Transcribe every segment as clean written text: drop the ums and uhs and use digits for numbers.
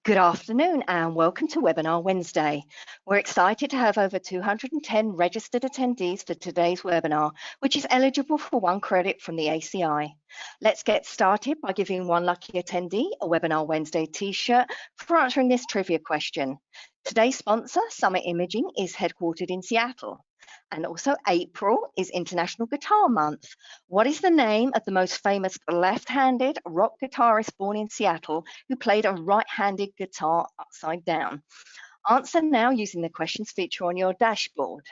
Good afternoon and welcome to Webinar Wednesday. We're excited to have over 210 registered attendees for today's webinar, which is eligible for 1 credit from the ACI. Let's get started by giving one lucky attendee a Webinar Wednesday t-shirt for answering this trivia question. Today's sponsor, Summit Imaging, is headquartered in Seattle. And also April is International Guitar Month. What is the name of the most famous left-handed rock guitarist born in Seattle who played a right-handed guitar upside down? Answer now using the questions feature on your dashboard.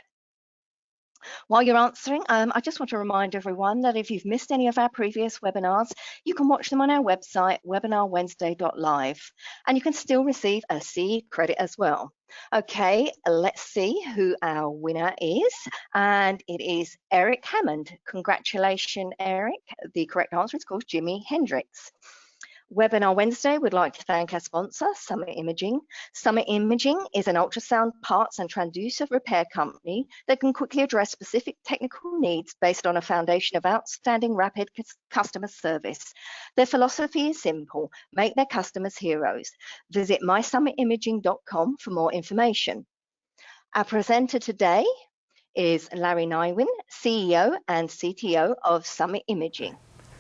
While you're answering, I just want to remind everyone that if you've missed any of our previous webinars, you can watch them on our website, webinarwednesday.live, and you can still receive a CE credit as well. Okay, let's see who our winner is, and it is Eric Hammond. Congratulations, Eric. The correct answer is called Jimi Hendrix. Webinar Wednesday would like to thank our sponsor, Summit Imaging. Summit Imaging is an ultrasound parts and transducer repair company that can quickly address specific technical needs based on a foundation of outstanding rapid customer service. Their philosophy is simple: make their customers heroes. Visit mysummitimaging.com for more information. Our presenter today is Larry Nywin, CEO and CTO of Summit Imaging.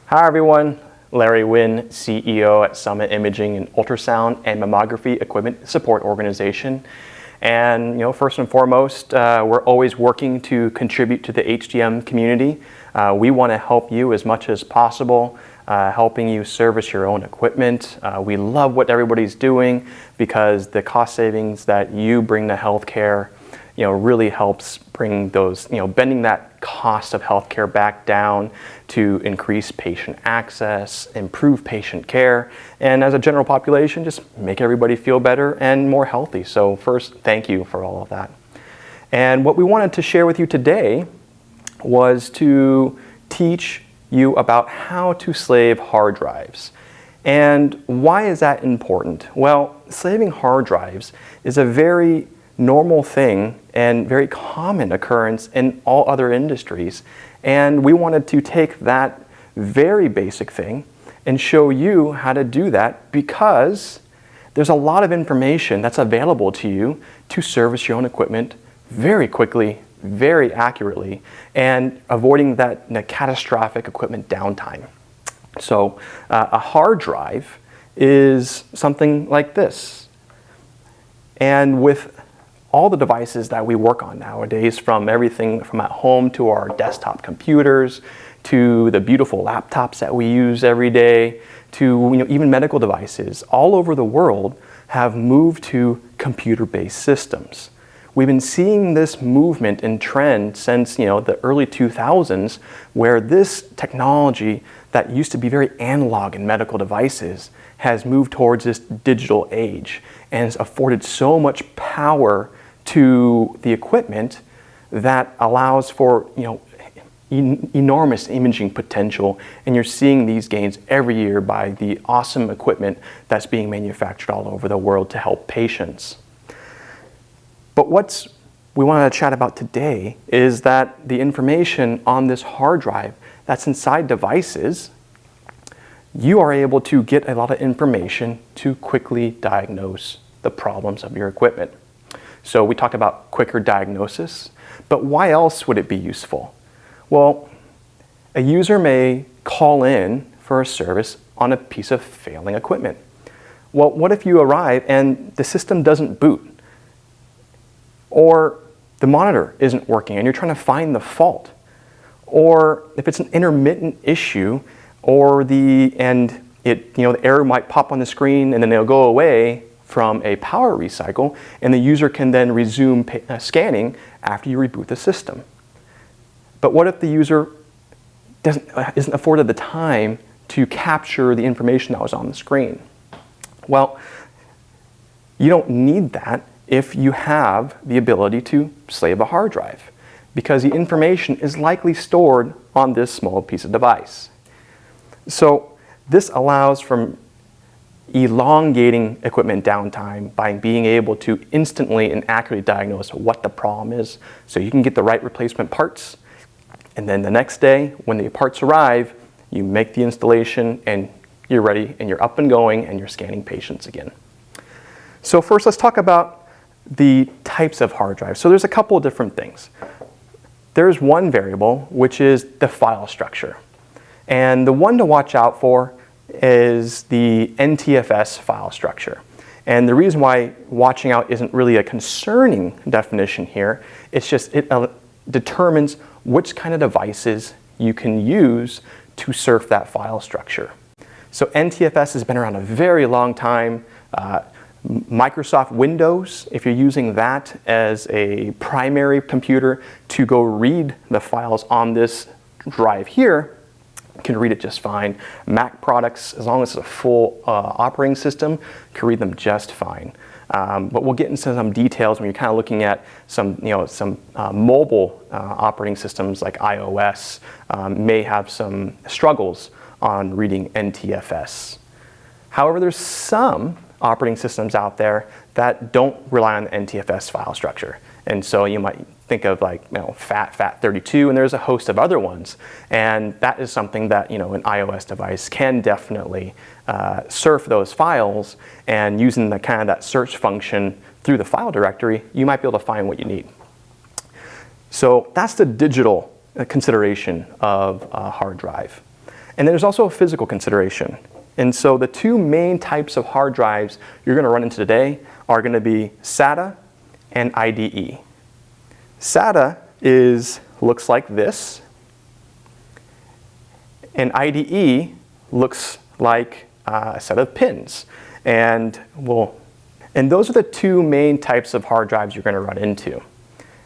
Hi everyone, Larry Wynn, CEO at Summit Imaging, an ultrasound and mammography equipment support organization. And first and foremost, we're always working to contribute to the HDM community. We want to help you as much as possible, helping you service your own equipment. We love what everybody's doing because the cost savings that you bring to healthcare really helps bring those, bending that cost of healthcare back down to increase patient access, improve patient care, and as a general population, just make everybody feel better and more healthy. So first, thank you for all of that. And what we wanted to share with you today was to teach you about how to slave hard drives. And why is that important? Well, slaving hard drives is a very normal thing and very common occurrence in all other industries. And we wanted to take that very basic thing and show you how to do that, because there's a lot of information that's available to you to service your own equipment very quickly, very accurately, and avoiding that catastrophic equipment downtime. So a hard drive is something like this. And with all the devices that we work on nowadays, from everything from at home to our desktop computers, to the beautiful laptops that we use every day, to even medical devices all over the world have moved to computer-based systems. We've been seeing this movement and trend since the early 2000s, where this technology that used to be very analog in medical devices has moved towards this digital age and has afforded so much power to the equipment that allows for enormous imaging potential, and you're seeing these gains every year by the awesome equipment that's being manufactured all over the world to help patients. But what we wanted to chat about today is that the information on this hard drive that's inside devices, you are able to get a lot of information to quickly diagnose the problems of your equipment. So we talked about quicker diagnosis, but why else would it be useful? Well, a user may call in for a service on a piece of failing equipment. Well, what if you arrive and the system doesn't boot? Or the monitor isn't working and you're trying to find the fault? Or if it's an intermittent issue, or the error might pop on the screen and then it'll go away from a power recycle, and the user can then resume scanning after you reboot the system. But what if the user isn't afforded the time to capture the information that was on the screen? Well, you don't need that if you have the ability to slave a hard drive, because the information is likely stored on this small piece of device. So this allows for elongating equipment downtime by being able to instantly and accurately diagnose what the problem is, so you can get the right replacement parts, and then the next day when the parts arrive, you make the installation and you're ready and you're up and going and you're scanning patients again. So first, let's talk about the types of hard drives. So there's a couple of different things. There's one variable, which is the file structure. And the one to watch out for is the NTFS file structure. And the reason why watching out isn't really a concerning definition here, it's just it determines which kind of devices you can use to surf that file structure. So NTFS has been around a very long time. Microsoft Windows, if you're using that as a primary computer to go read the files on this drive here, you can read it just fine. Mac products, as long as it's a full operating system, can read them just fine. But we'll get into some details when you're kind of looking at some mobile operating systems like iOS may have some struggles on reading NTFS. However, there's some operating systems out there that don't rely on the NTFS file structure. And so you might think of like FAT32, and there's a host of other ones. And that is something that an iOS device can definitely surf those files, and using the kind of that search function through the file directory, you might be able to find what you need. So that's the digital consideration of a hard drive. And then there's also a physical consideration. And so the two main types of hard drives you're going to run into today are going to be SATA and IDE. SATA looks like this, and IDE looks like a set of pins. And those are the two main types of hard drives you're going to run into.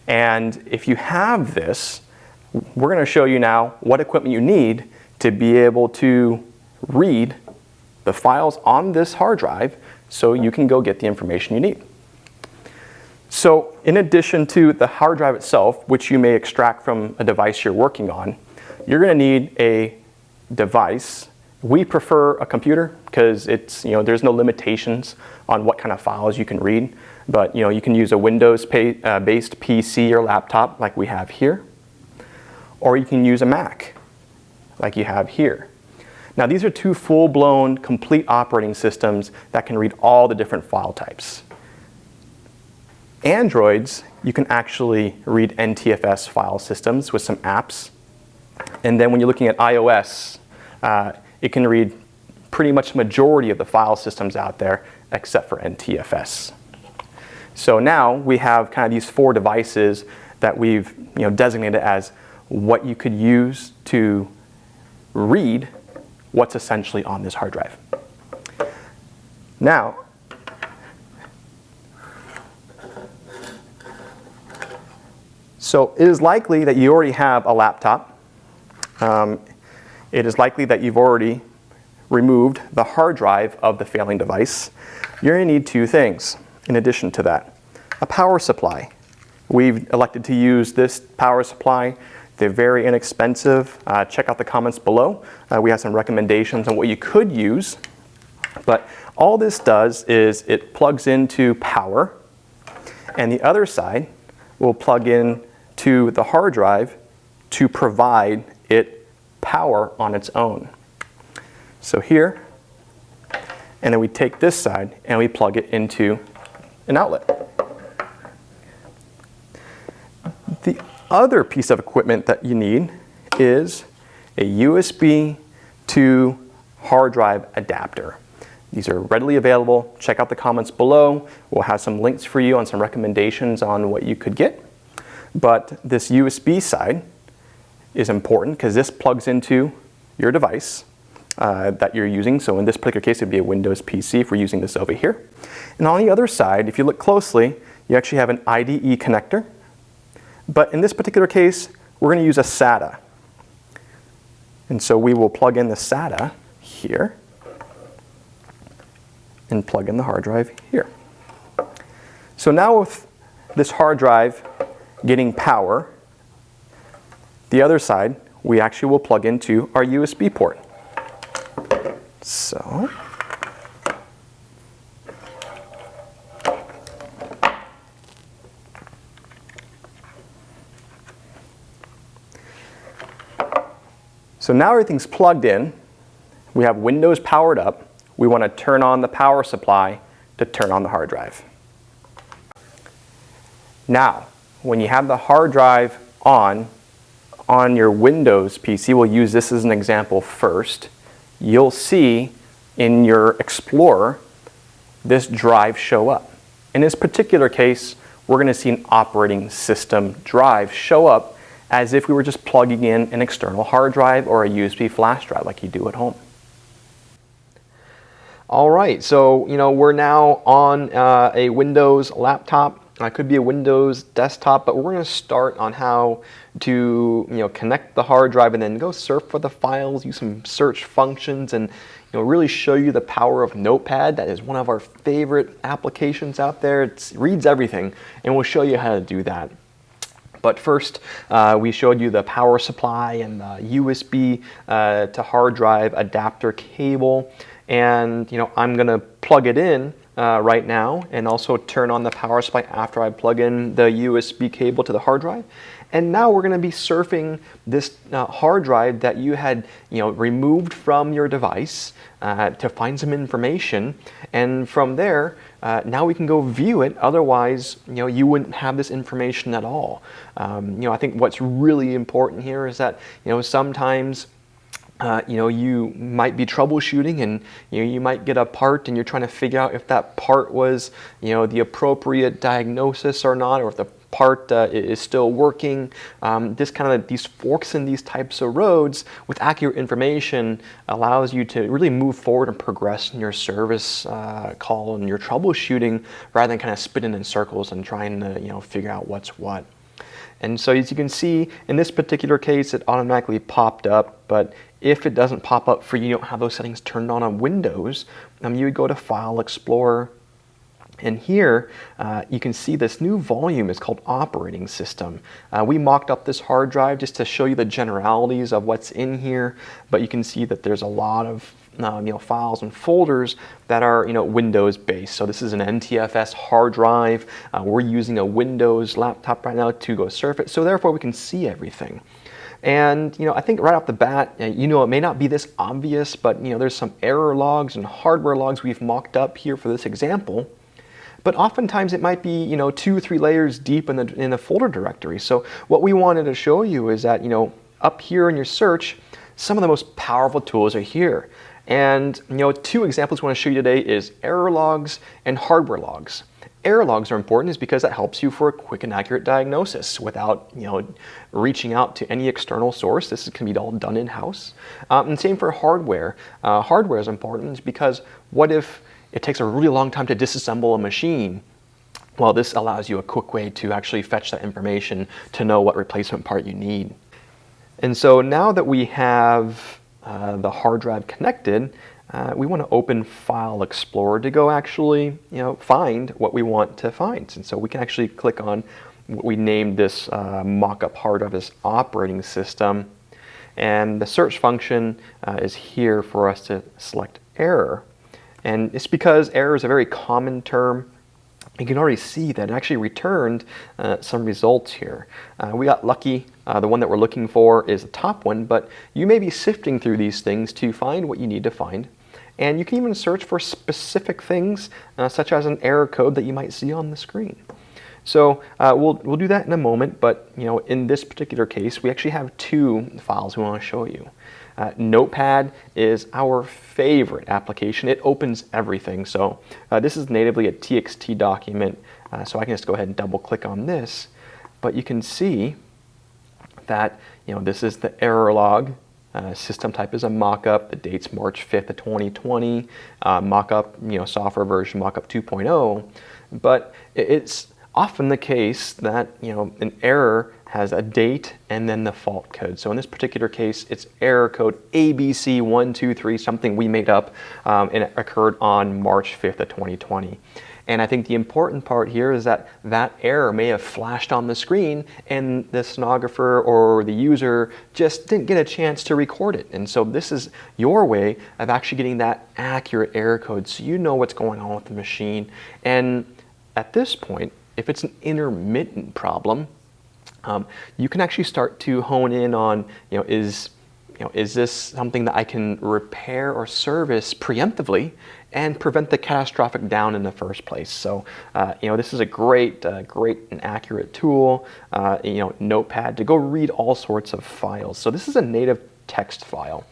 And if you have this, we're going to show you now what equipment you need to be able to read the files on this hard drive so you can go get the information you need. So in addition to the hard drive itself, which you may extract from a device you're working on, you're going to need a device. We prefer a computer because it's, there's no limitations on what kind of files you can read. But you can use a Windows-based PC or laptop like we have here, or you can use a Mac like you have here. Now these are two full-blown, complete operating systems that can read all the different file types. Androids, you can actually read NTFS file systems with some apps. And then when you're looking at iOS, it can read pretty much the majority of the file systems out there except for NTFS. So now we have kind of these four devices that we've designated as what you could use to read what's essentially on this hard drive. Now, so it is likely that you already have a laptop. It is likely that you've already removed the hard drive of the failing device. You're going to need two things in addition to that. A power supply. We've elected to use this power supply. They're very inexpensive. Check out the comments below. We have some recommendations on what you could use. But all this does is it plugs into power, and the other side will plug in to the hard drive to provide it power on its own. So here, and then we take this side and we plug it into an outlet. The other piece of equipment that you need is a USB to hard drive adapter. These are readily available. Check out the comments below. We'll have some links for you on some recommendations on what you could get. But this USB side is important because this plugs into your device that you're using. So in this particular case, it would be a Windows PC if we're using this over here. And on the other side, if you look closely, you actually have an IDE connector. But in this particular case, we're going to use a SATA. And so we will plug in the SATA here and plug in the hard drive here. So now with this hard drive getting power, the other side we actually will plug into our USB port. So now everything's plugged in. We have Windows powered up. We want to turn on the power supply to turn on the hard drive. Now, when you have the hard drive on your Windows PC, we'll use this as an example first, you'll see in your Explorer this drive show up. In this particular case, we're going to see an operating system drive show up as if we were just plugging in an external hard drive or a USB flash drive like you do at home. All right, so we're now on a Windows laptop. It could be a Windows desktop, but we're going to start on how to connect the hard drive and then go surf for the files, use some search functions, and really show you the power of Notepad. That is one of our favorite applications out there. It reads everything, and we'll show you how to do that. But first, we showed you the power supply and the USB to hard drive adapter cable, and I'm going to plug it in right now and also turn on the power supply after I plug in the USB cable to the hard drive. And now we're going to be surfing this hard drive that you had removed from your device to find some information, and from there now we can go view it. Otherwise you wouldn't have this information at all. I think what's really important here is that sometimes you might be troubleshooting, and you might get a part and you're trying to figure out if that part was the appropriate diagnosis or not, or if the part is still working. These forks in these types of roads with accurate information allows you to really move forward and progress in your service call and your troubleshooting, rather than kind of spinning in circles and trying to figure out what's what. And so as you can see, in this particular case, it automatically popped up, but if it doesn't pop up for you, you don't have those settings turned on Windows, you would go to File Explorer, and here you can see this new volume is called Operating System. We mocked up this hard drive just to show you the generalities of what's in here, but you can see that there's a lot of files and folders that are Windows based. So this is an NTFS hard drive. We're using a Windows laptop right now to go surf it, so therefore we can see everything. And I think right off the bat, it may not be this obvious, but there's some error logs and hardware logs we've mocked up here for this example. But oftentimes it might be 2 or 3 layers deep in the folder directory. So what we wanted to show you is that up here in your search, some of the most powerful tools are here. And 2 examples we want to show you today is error logs and hardware logs. Error logs are important is because that helps you for a quick and accurate diagnosis without reaching out to any external source. This can be all done in-house. And same for hardware. Hardware is important because what if it takes a really long time to disassemble a machine? Well, this allows you a quick way to actually fetch that information to know what replacement part you need. And so now that we have the hard drive connected, we want to open File Explorer to go actually find what we want to find. And so we can actually click on what we named this mock-up hard drive as Operating System, and the search function is here for us to select error. And it's because error is a very common term. You can already see that it actually returned some results here. We got lucky. The one that we're looking for is the top one, but you may be sifting through these things to find what you need to find. And you can even search for specific things, such as an error code that you might see on the screen. So we'll do that in a moment, but in this particular case, we actually have 2 files we want to show you. Notepad is our favorite application. It opens everything. So this is natively a TXT document, so I can just go ahead and double click on this. But you can see that this is the error log. System type is a mockup. The date's March 5th of 2020. Mockup, software version mockup 2.0. But it's often the case that an error has a date and then the fault code. So in this particular case, it's error code ABC123, something we made up, and it occurred on March 5th of 2020. And I think the important part here is that that error may have flashed on the screen and the stenographer or the user just didn't get a chance to record it. And so this is your way of actually getting that accurate error code so you know what's going on with the machine. And at this point, if it's an intermittent problem, you can actually start to hone in on, is this something that I can repair or service preemptively and prevent the catastrophic down in the first place. So, this is a great and accurate tool, Notepad, to go read all sorts of files. So this is a native text file.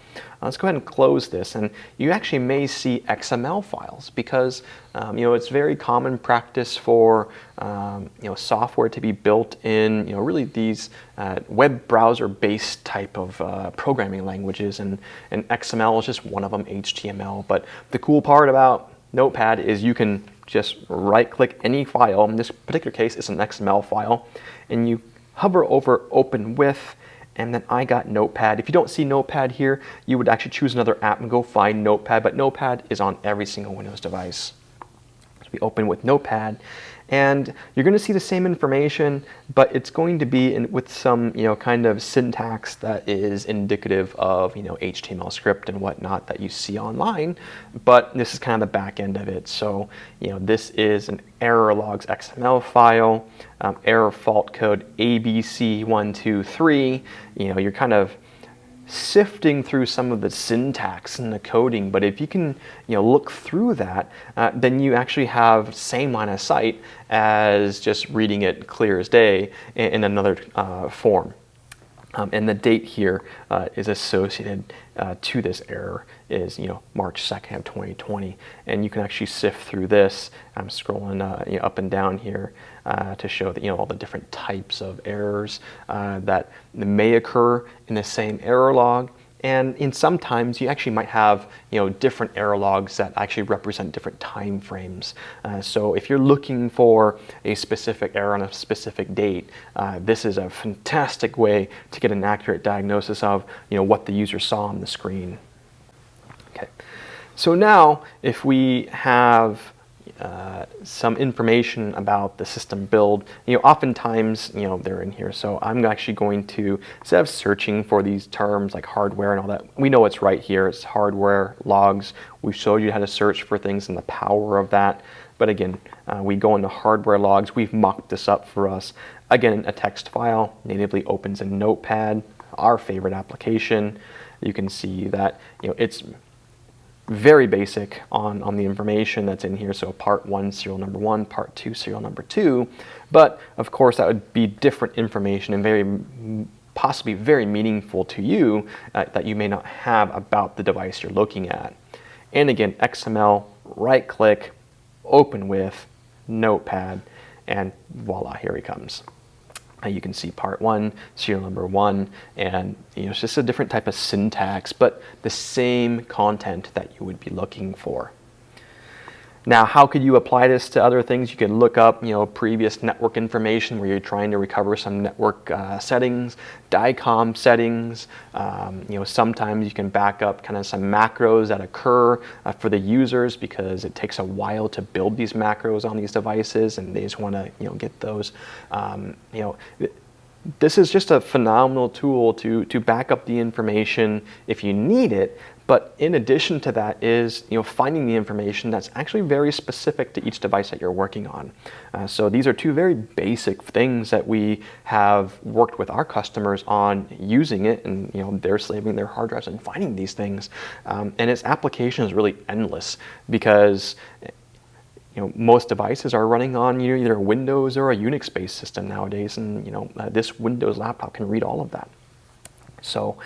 Let's go ahead and close this, and you actually may see XML files because it's very common practice for software to be built in really these web browser based type of programming languages, and XML is just one of them, HTML. But the cool part about Notepad is you can just right click any file. In this particular case, it's an XML file, and you hover over Open With, and then I got Notepad. If you don't see Notepad here, you would actually choose another app and go find Notepad, but Notepad is on every single Windows device. So we open with Notepad, and you're going to see the same information, but it's going to be with some kind of syntax that is indicative of HTML script and whatnot that you see online, but this is kind of the back end of it. So this is an error logs XML file, error fault code ABC123. You're kind of sifting through some of the syntax and the coding, but if you can look through that, then you actually have same line of sight as just reading it clear as day in another form. And the date here is associated to this error is March 2nd of 2020, and you can actually sift through this. I'm scrolling up and down here to show that all the different types of errors that may occur in the same error log. And sometimes you actually might have different error logs that actually represent different time frames. So if you're looking for a specific error on a specific date, this is a fantastic way to get an accurate diagnosis of what the user saw on the screen. Okay, so now if we have some information about the system build, oftentimes they're in here. So I'm actually going to, instead of searching for these terms like hardware and all that, we know it's right here. It's hardware logs. We showed you how to search for things and the power of that. But again, we go into hardware logs. We've mocked this up for us. Again, a text file natively opens in Notepad, our favorite application. You can see that it's very basic on the information that's in here. So part 1, serial number 1, part 2, serial number 2. But of course, that would be different information and possibly very meaningful to you that you may not have about the device you're looking at. And again, XML, right click, open with, Notepad, and voila, here he comes. You can see part 1, serial number 1, and it's just a different type of syntax, but the same content that you would be looking for. Now, how could you apply this to other things? You could look up, previous network information where you're trying to recover some network settings, DICOM settings. Sometimes you can back up kind of some macros that occur for the users because it takes a while to build these macros on these devices, and they just want to, get those. This is just a phenomenal tool to back up the information if you need it. But in addition to that is finding the information that's actually very specific to each device that you're working on. So these are two very basic things that we have worked with our customers on using it, and they're slaving their hard drives and finding these things. And its application is really endless because most devices are running on either Windows or a Unix-based system nowadays, and this Windows laptop can read all of that. So,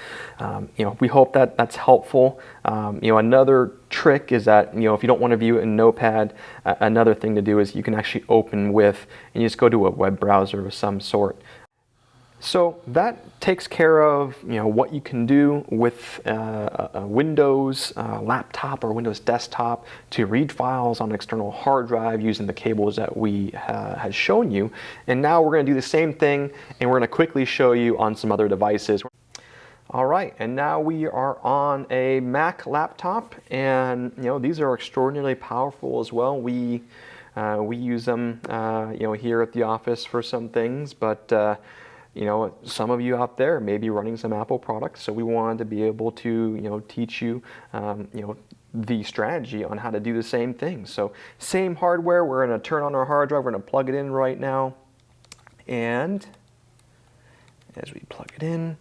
we hope that that's helpful. Another trick is that, if you don't want to view it in Notepad, another thing to do is you can actually open with, and you just go to a web browser of some sort. So that takes care of, what you can do with a Windows laptop or Windows desktop to read files on an external hard drive using the cables that we had shown you. And now we're going to do the same thing, and we're going to quickly show you on some other devices. All right, and now we are on a Mac laptop, and these are extraordinarily powerful as well. We use them here at the office for some things, but some of you out there may be running some Apple products, so we wanted to be able to teach you the strategy on how to do the same thing. So same hardware, we're going to turn on our hard drive, we're going to plug it in right now, and as we plug it in,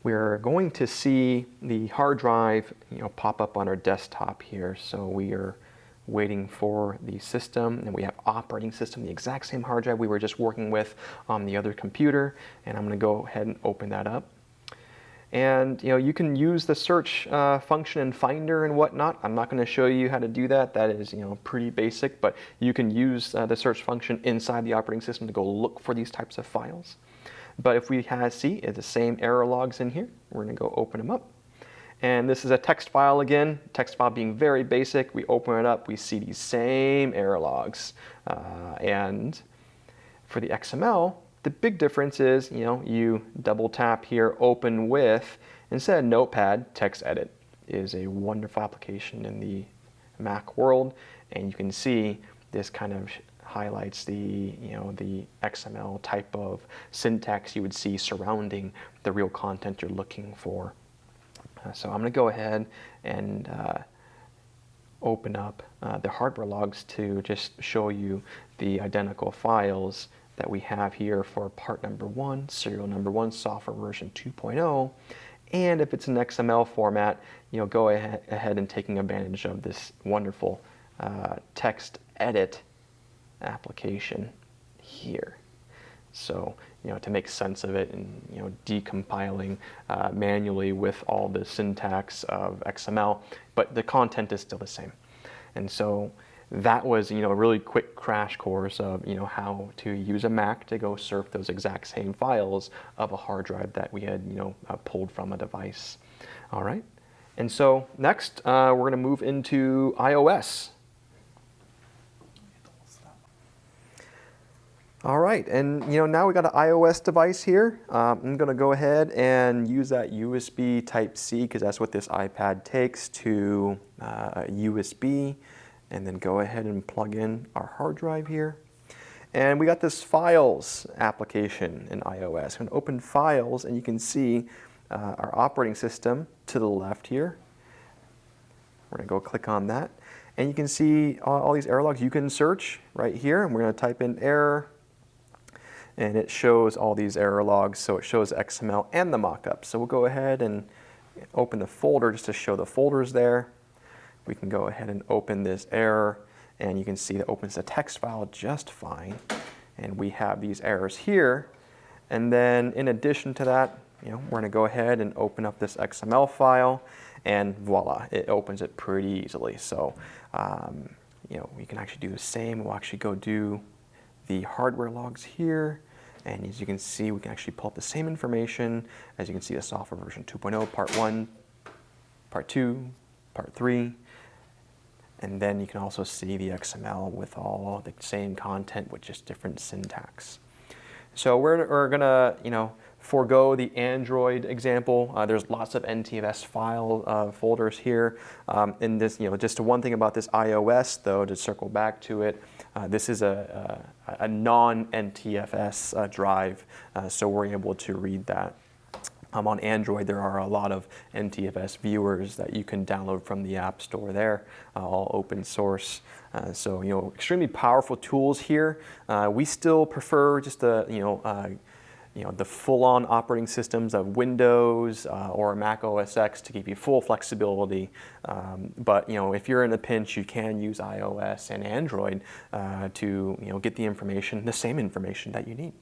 we're going to see the hard drive pop up on our desktop here. So we are waiting for the system, and we have operating system, the exact same hard drive we were just working with on the other computer, and I'm going to go ahead and open that up. And you can use the search function in Finder and whatnot. I'm not going to show you how to do that. That is pretty basic, but you can use the search function inside the operating system to go look for these types of files. But if we see it's the same error logs in here, we're going to go open them up. And this is a text file again, text file being very basic. We open it up, we see these same error logs. And for the XML, the big difference is, you double tap here, open with, instead of Notepad, text edit is a wonderful application in the Mac world. And you can see this kind of highlights the XML type of syntax you would see surrounding the real content you're looking for. So I'm going to go ahead and open up the hardware logs to just show you the identical files that we have here for part number 1, serial number 1, software version 2.0. And if it's an XML format, go ahead and taking advantage of this wonderful text edit application here. So, to make sense of it and, decompiling manually with all the syntax of XML, but the content is still the same. And so that was, a really quick crash course of, how to use a Mac to go surf those exact same files of a hard drive that we had, pulled from a device. All right. And so next, we're going to move into iOS. All right, and now we got an iOS device here. I'm going to go ahead and use that USB Type-C because that's what this iPad takes to USB, and then go ahead and plug in our hard drive here. And we got this Files application in iOS. I'm going to open Files, and you can see our operating system to the left here. We're going to go click on that, and you can see all these error logs. You can search right here, and we're going to type in error. And it shows all these error logs, so it shows XML and the mockup. So we'll go ahead and open the folder just to show the folders there. We can go ahead and open this error, and you can see that opens the text file just fine. And we have these errors here. And then in addition to that, we're going to go ahead and open up this XML file, and voila, it opens it pretty easily. So we can actually do the same. We'll actually go do the hardware logs here, and as you can see, we can actually pull up the same information. As you can see, the software version 2.0, part 1, part 2, part 3, and then you can also see the XML with all the same content with just different syntax. So we're gonna forego the Android example. There's lots of NTFS file folders here. In this, just one thing about this iOS though, to circle back to it, this is a non-NTFS drive, so we're able to read that. On Android, there are a lot of NTFS viewers that you can download from the App Store there, all open source. So, extremely powerful tools here. We still prefer just the, the full-on operating systems of Windows or Mac OS X to give you full flexibility. But if you're in a pinch, you can use iOS and Android to get the information, the same information that you need.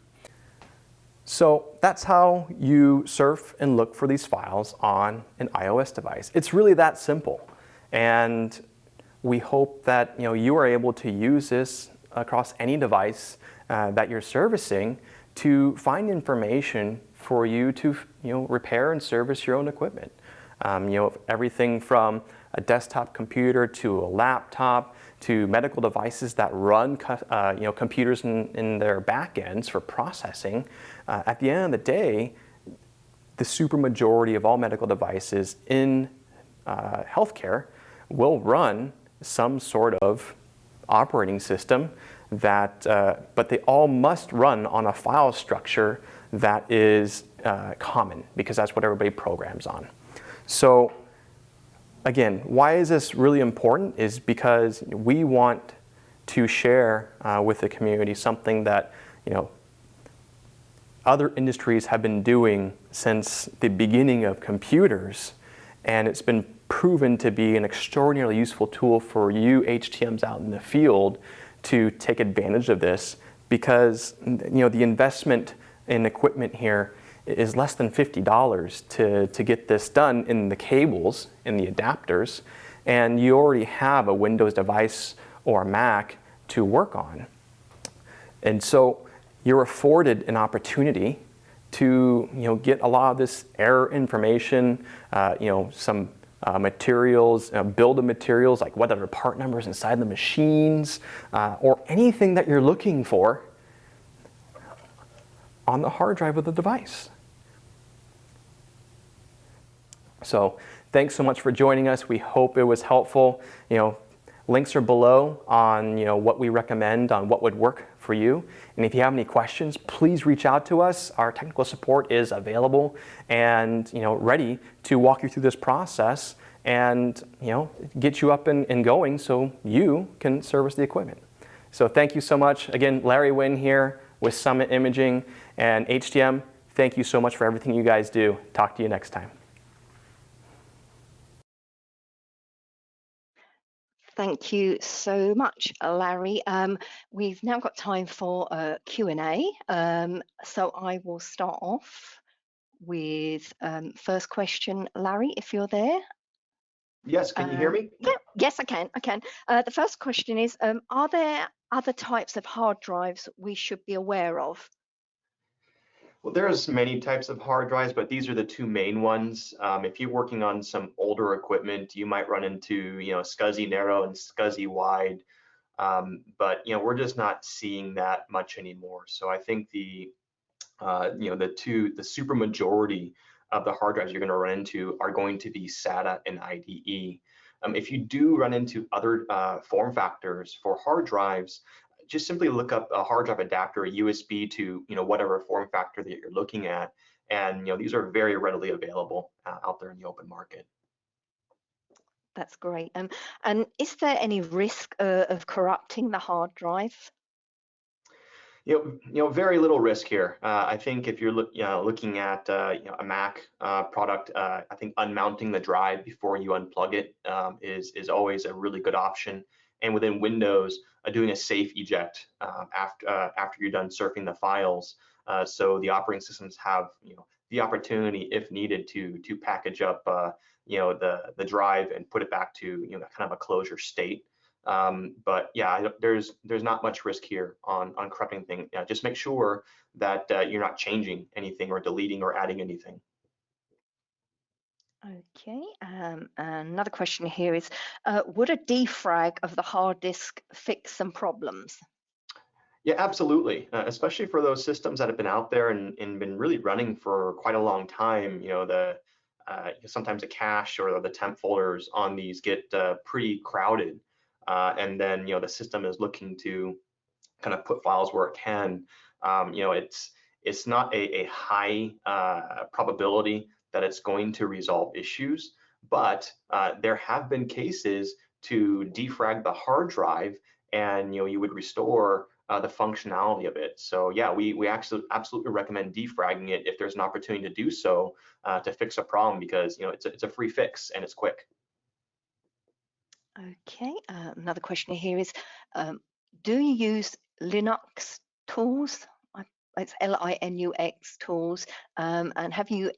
So that's how you surf and look for these files on an iOS device. It's really that simple, and we hope that you are able to use this across any device that you're servicing to find information for you to repair and service your own equipment. Everything from a desktop computer to a laptop to medical devices that run computers in their back ends for processing. At the end of the day, the super majority of all medical devices in healthcare will run some sort of operating system that, but they all must run on a file structure that is common, because that's what everybody programs on. So again, why is this really important is because we want to share with the community something that other industries have been doing since the beginning of computers, and it's been proven to be an extraordinarily useful tool for you HTMs out in the field to take advantage of this, because the investment in equipment here is less than $50 to get this done in the cables, in the adapters, and you already have a Windows device or a Mac to work on. And so you're afforded an opportunity to get a lot of this error information, some materials, build of materials, like what are the part numbers inside the machines, or anything that you're looking for on the hard drive of the device. So thanks so much for joining us. We hope it was helpful. Links are below on what we recommend on what would work for you. And if you have any questions, please reach out to us. Our technical support is available and ready to walk you through this process and get you up and going so you can service the equipment. So thank you so much. Again, Larry Wynn here with Summit Imaging and HTM. Thank you so much for everything you guys do. Talk to you next time. Thank you so much, Larry. We've now got time for a Q&A. So I will start off with first question. Larry, if you're there. Yes, can you hear me? Yeah, yes, I can. The first question is, are there other types of hard drives we should be aware of? Well, there's many types of hard drives, but these are the two main ones. If you're working on some older equipment, you might run into, SCSI narrow and SCSI wide. But we're just not seeing that much anymore. So I think the super majority of the hard drives you're going to run into are going to be SATA and IDE. If you do run into other form factors for hard drives, just simply look up a hard drive adapter, a USB to whatever form factor that you're looking at, and these are very readily available out there in the open market. That's great. And is there any risk of corrupting the hard drive? Very little risk here. I think if you're looking at a Mac product, I think unmounting the drive before you unplug it is always a really good option. And within Windows, doing a safe eject after you're done surfing the files, so the operating systems have the opportunity, if needed, to package up the drive and put it back to kind of a closure state. But yeah, there's not much risk here on corrupting things. Just make sure that you're not changing anything or deleting or adding anything. Okay, another question here is, would a defrag of the hard disk fix some problems? Yeah, absolutely. Especially for those systems that have been out there and been really running for quite a long time. Sometimes the cache or the temp folders on these get pretty crowded, and then the system is looking to kind of put files where it can. It's not a high probability that it's going to resolve issues, but there have been cases to defrag the hard drive, and you would restore the functionality of it. So yeah, we actually absolutely recommend defragging it if there's an opportunity to do so to fix a problem, because it's a free fix and it's quick. Okay, another question here is, do you use Linux tools? It's Linux tools, and have you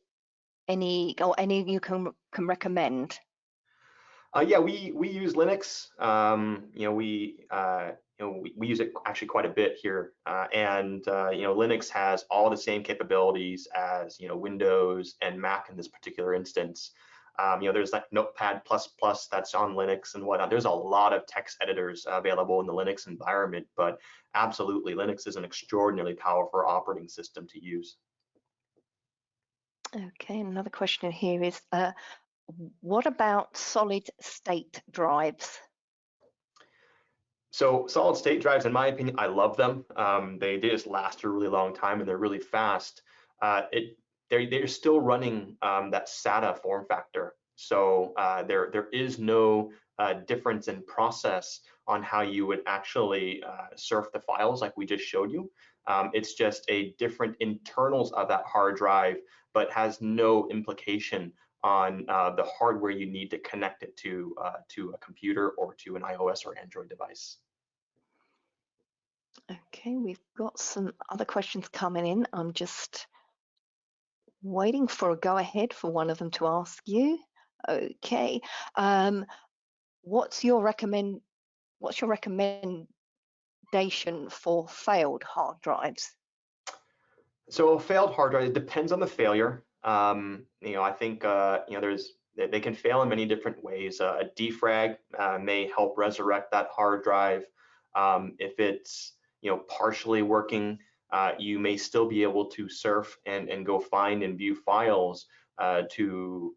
any you can recommend? Yeah, we use Linux. We use it actually quite a bit here, and Linux has all the same capabilities as Windows and Mac in this particular instance. There's like Notepad++ that's on Linux and whatnot. There's a lot of text editors available in the Linux environment, but absolutely, Linux is an extraordinarily powerful operating system to use. Okay, another question here is, what about solid state drives? So solid state drives, in my opinion, I love them. They just last a really long time and they're really fast. They're still running that SATA form factor. So there is no difference in process on how you would actually surf the files like we just showed you. It's just a different internals of that hard drive, but has no implication on the hardware you need to connect it to a computer or to an iOS or Android device. Okay, we've got some other questions coming in. I'm just waiting for a go ahead for one of them to ask you. Okay, what's your recommendation for failed hard drives? So a failed hard drive, it depends on the failure. I think they can fail in many different ways. A defrag may help resurrect that hard drive. If it's partially working, you may still be able to surf and go find and view files to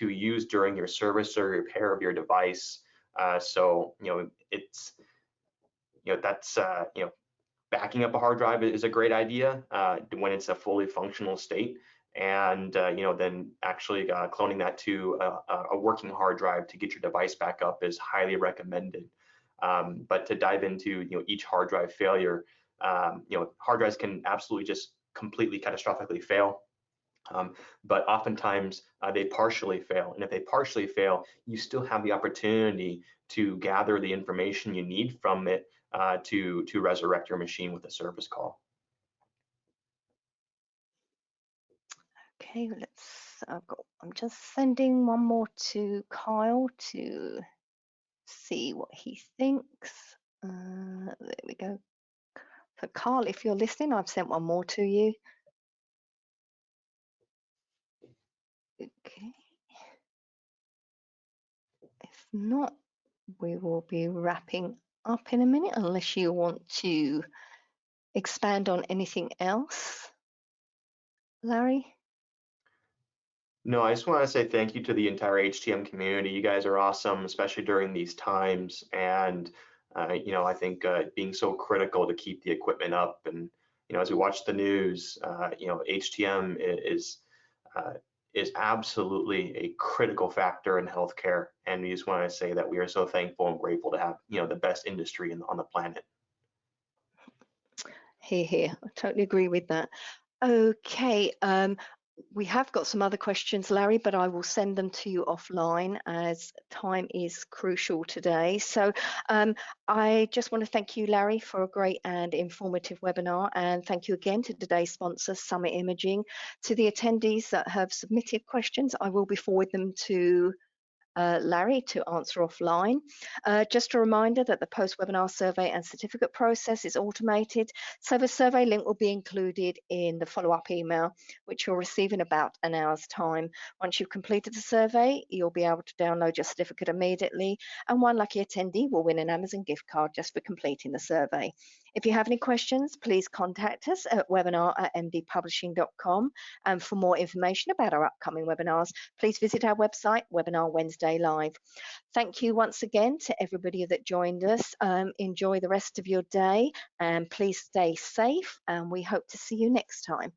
use during your service or repair of your device. So it's that's backing up a hard drive is a great idea when it's a fully functional state, and then actually cloning that to a working hard drive to get your device back up is highly recommended. But to dive into each hard drive failure, hard drives can absolutely just completely catastrophically fail. But oftentimes they partially fail, and if they partially fail, you still have the opportunity to gather the information you need from it to resurrect your machine with a service call. Okay, I'm just sending one more to Kyle to see what he thinks. There we go. So Carl, if you're listening, I've sent one more to you. Okay. If not, we will be wrapping up in a minute unless you want to expand on anything else, Larry. No, I just want to say thank you to the entire HTM community. You guys are awesome, especially during these times. And I think being so critical to keep the equipment up. And as we watch the news, HTM is absolutely a critical factor in healthcare. And we just want to say that we are so thankful and grateful to have the best industry on the planet. Here, I totally agree with that. Okay, we have got some other questions, Larry, but I will send them to you offline as time is crucial today. So I just want to thank you, Larry, for a great and informative webinar. And thank you again to today's sponsor, Summit Imaging. To the attendees that have submitted questions, I will be forwarding them to Larry to answer offline. Just a reminder that the post-webinar survey and certificate process is automated, so the survey link will be included in the follow-up email, which you'll receive in about an hour's time. Once you've completed the survey, you'll be able to download your certificate immediately, and one lucky attendee will win an Amazon gift card just for completing the survey. If you have any questions, please contact us at webinar@mdpublishing.com. And for more information about our upcoming webinars, please visit our website, Webinar Wednesday Live. Thank you once again to everybody that joined us. Enjoy the rest of your day and please stay safe, and we hope to see you next time.